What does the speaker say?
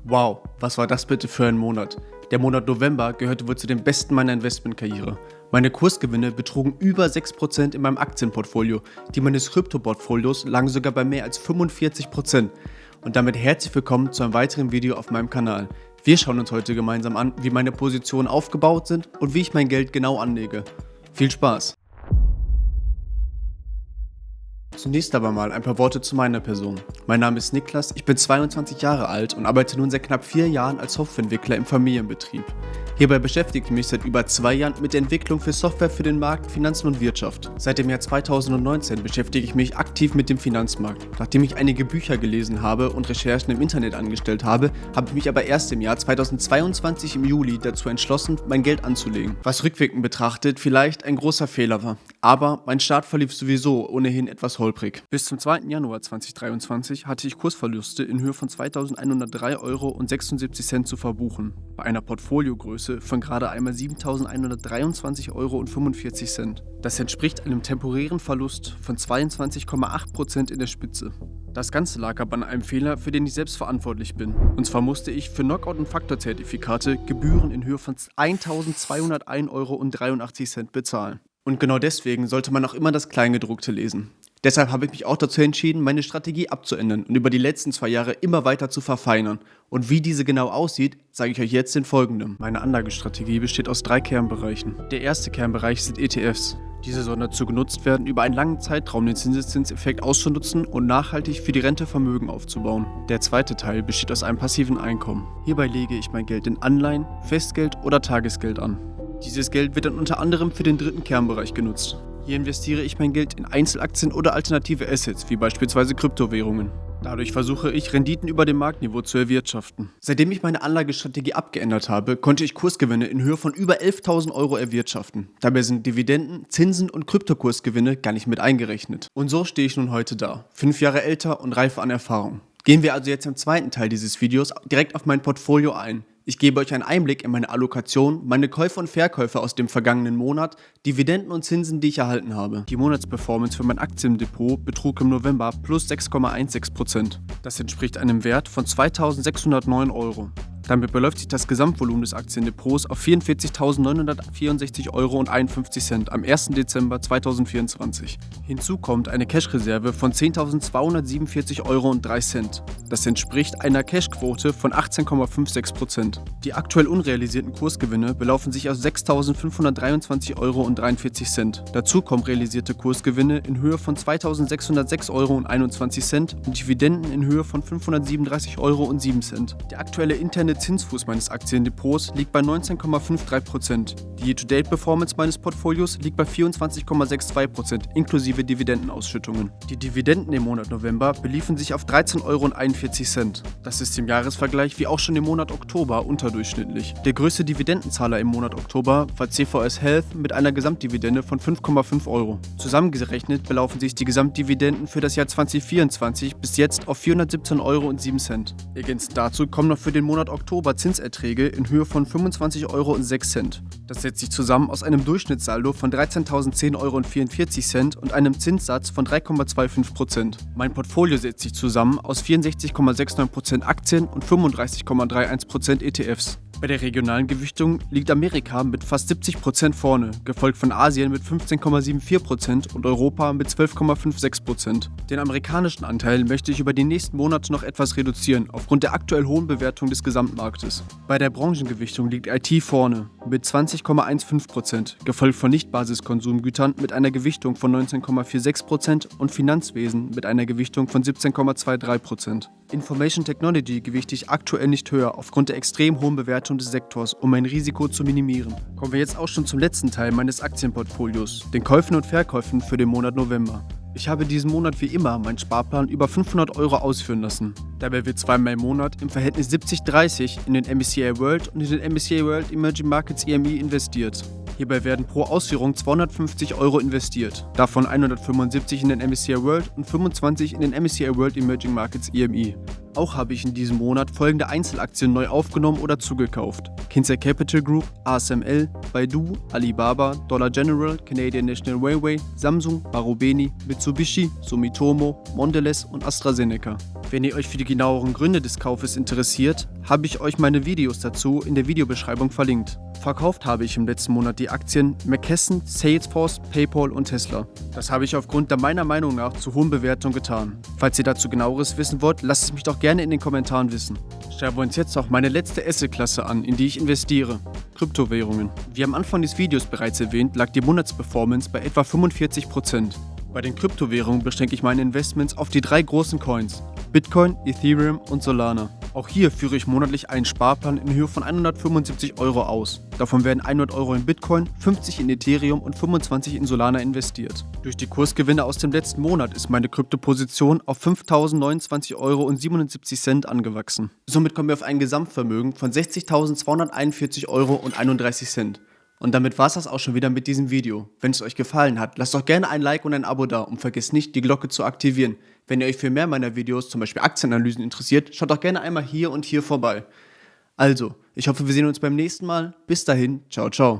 Wow, was war das bitte für ein Monat? Der Monat November gehörte wohl zu den besten meiner Investmentkarriere. Meine Kursgewinne betrugen über 6% in meinem Aktienportfolio. Die meines Krypto-Portfolios lagen sogar bei mehr als 45%. Und damit herzlich willkommen zu einem weiteren Video auf meinem Kanal. Wir schauen uns heute gemeinsam an, wie meine Positionen aufgebaut sind und wie ich mein Geld genau anlege. Viel Spaß! Zunächst aber mal ein paar Worte zu meiner Person. Mein Name ist Niklas, ich bin 22 Jahre alt und arbeite nun seit knapp 4 Jahren als Softwareentwickler im Familienbetrieb. Hierbei beschäftige ich mich seit über 2 Jahren mit der Entwicklung für Software für den Markt, Finanzen und Wirtschaft. Seit dem Jahr 2019 beschäftige ich mich aktiv mit dem Finanzmarkt. Nachdem ich einige Bücher gelesen habe und Recherchen im Internet angestellt habe, habe ich mich aber erst im Jahr 2022 im Juli dazu entschlossen, mein Geld anzulegen. Was rückwirkend betrachtet vielleicht ein großer Fehler war. Aber mein Start verlief sowieso ohnehin etwas holprig. Bis zum 2. Januar 2023 hatte ich Kursverluste in Höhe von 2.103,76 € zu verbuchen. Bei einer Portfoliogröße von gerade einmal 7.123,45 €. Das entspricht einem temporären Verlust von 22,8% in der Spitze. Das Ganze lag aber an einem Fehler, für den ich selbst verantwortlich bin. Und zwar musste ich für Knockout- und Faktorzertifikate Gebühren in Höhe von 1.201,83 € bezahlen. Und genau deswegen sollte man auch immer das Kleingedruckte lesen. Deshalb habe ich mich auch dazu entschieden, meine Strategie abzuändern und über die letzten 2 Jahre immer weiter zu verfeinern. Und wie diese genau aussieht, sage ich euch jetzt in folgendem. Meine Anlagestrategie besteht aus 3 Kernbereichen. Der erste Kernbereich sind ETFs. Diese sollen dazu genutzt werden, über einen langen Zeitraum den Zinseszinseffekt auszunutzen und nachhaltig für die Rente Vermögen aufzubauen. Der zweite Teil besteht aus einem passiven Einkommen. Hierbei lege ich mein Geld in Anleihen, Festgeld oder Tagesgeld an. Dieses Geld wird dann unter anderem für den dritten Kernbereich genutzt. Hier investiere ich mein Geld in Einzelaktien oder alternative Assets, wie beispielsweise Kryptowährungen. Dadurch versuche ich, Renditen über dem Marktniveau zu erwirtschaften. Seitdem ich meine Anlagestrategie abgeändert habe, konnte ich Kursgewinne in Höhe von über 11.000 € erwirtschaften. Dabei sind Dividenden, Zinsen und Kryptokursgewinne gar nicht mit eingerechnet. Und so stehe ich nun heute da, 5 Jahre älter und reifer an Erfahrung. Gehen wir also jetzt im zweiten Teil dieses Videos direkt auf mein Portfolio ein. Ich gebe euch einen Einblick in meine Allokation, meine Käufe und Verkäufe aus dem vergangenen Monat, Dividenden und Zinsen, die ich erhalten habe. Die Monatsperformance für mein Aktiendepot betrug im November plus 6,16%. Das entspricht einem Wert von 2.609 €. Damit beläuft sich das Gesamtvolumen des Aktiendepots auf 44.964,51 € am 1. Dezember 2024. Hinzu kommt eine Cash-Reserve von 10.247,03 €. Das entspricht einer Cash-Quote von 18,56%. Die aktuell unrealisierten Kursgewinne belaufen sich auf 6.523,43 €. Dazu kommen realisierte Kursgewinne in Höhe von 2.606,21 € und Dividenden in Höhe von 537,07 €. Der aktuelle interne Zinsfuß meines Aktiendepots liegt bei 19,53%. Die Year-to-Date-Performance meines Portfolios liegt bei 24,62% inklusive Dividendenausschüttungen. Die Dividenden im Monat November beliefen sich auf 13,41 €. Das ist im Jahresvergleich wie auch schon im Monat Oktober unterdurchschnittlich. Der größte Dividendenzahler im Monat Oktober war CVS Health mit einer Gesamtdividende von 5,5 €. Zusammengerechnet belaufen sich die Gesamtdividenden für das Jahr 2024 bis jetzt auf 417,07 €. Ergänzend dazu kommen noch für den Monat Oktober Zinserträge in Höhe von 25,06 €. Das setzt sich zusammen aus einem Durchschnittssaldo von 13.010,44 € und einem Zinssatz von 3,25%. Mein Portfolio setzt sich zusammen aus 64,69% Aktien und 35,31% ETFs. Bei der regionalen Gewichtung liegt Amerika mit fast 70% vorne, gefolgt von Asien mit 15,74% und Europa mit 12,56%. Den amerikanischen Anteil möchte ich über die nächsten Monate noch etwas reduzieren, aufgrund der aktuell hohen Bewertung des Gesamtmarktes. Bei der Branchengewichtung liegt IT vorne mit 20,15%, gefolgt von Nicht-Basiskonsumgütern mit einer Gewichtung von 19,46% und Finanzwesen mit einer Gewichtung von 17,23%. Information Technology gewichte ich aktuell nicht höher, aufgrund der extrem hohen Bewertung des Sektors, um mein Risiko zu minimieren. Kommen wir jetzt auch schon zum letzten Teil meines Aktienportfolios, den Käufen und Verkäufen für den Monat November. Ich habe diesen Monat wie immer meinen Sparplan über 500 € ausführen lassen. Dabei wird zweimal im Monat im Verhältnis 70-30 in den MSCI World und in den MSCI World Emerging Markets EMI investiert. Hierbei werden pro Ausführung 250 € investiert, davon 175 in den MSCI World und 25 in den MSCI World Emerging Markets EMI. Auch habe ich in diesem Monat folgende Einzelaktien neu aufgenommen oder zugekauft: Kinsey Capital Group, ASML, Baidu, Alibaba, Dollar General, Canadian National Railway, Samsung, Marubeni, Mitsubishi, Sumitomo, Mondelez und AstraZeneca. Wenn ihr euch für die genaueren Gründe des Kaufes interessiert, habe ich euch meine Videos dazu in der Videobeschreibung verlinkt. Verkauft habe ich im letzten Monat die Aktien McKesson, Salesforce, PayPal und Tesla. Das habe ich aufgrund der meiner Meinung nach zu hohen Bewertungen getan. Falls ihr dazu genaueres wissen wollt, lasst es mich doch gerne in den Kommentaren wissen. Schauen wir uns jetzt auch meine letzte Assetklasse an, in die ich investiere: Kryptowährungen. Wie am Anfang des Videos bereits erwähnt, lag die Monatsperformance bei etwa 45%. Bei den Kryptowährungen beschränke ich meine Investments auf die 3 großen Coins: Bitcoin, Ethereum und Solana. Auch hier führe ich monatlich einen Sparplan in Höhe von 175 € aus. Davon werden 100 € in Bitcoin, 50 in Ethereum und 25 in Solana investiert. Durch die Kursgewinne aus dem letzten Monat ist meine Kryptoposition auf 5.029,77 € angewachsen. Somit kommen wir auf ein Gesamtvermögen von 60.241,31 €. Und damit war es das auch schon wieder mit diesem Video. Wenn es euch gefallen hat, lasst doch gerne ein Like und ein Abo da und vergesst nicht, die Glocke zu aktivieren. Wenn ihr euch für mehr meiner Videos, zum Beispiel Aktienanalysen, interessiert, schaut doch gerne einmal hier und hier vorbei. Also, ich hoffe, wir sehen uns beim nächsten Mal. Bis dahin, ciao, ciao.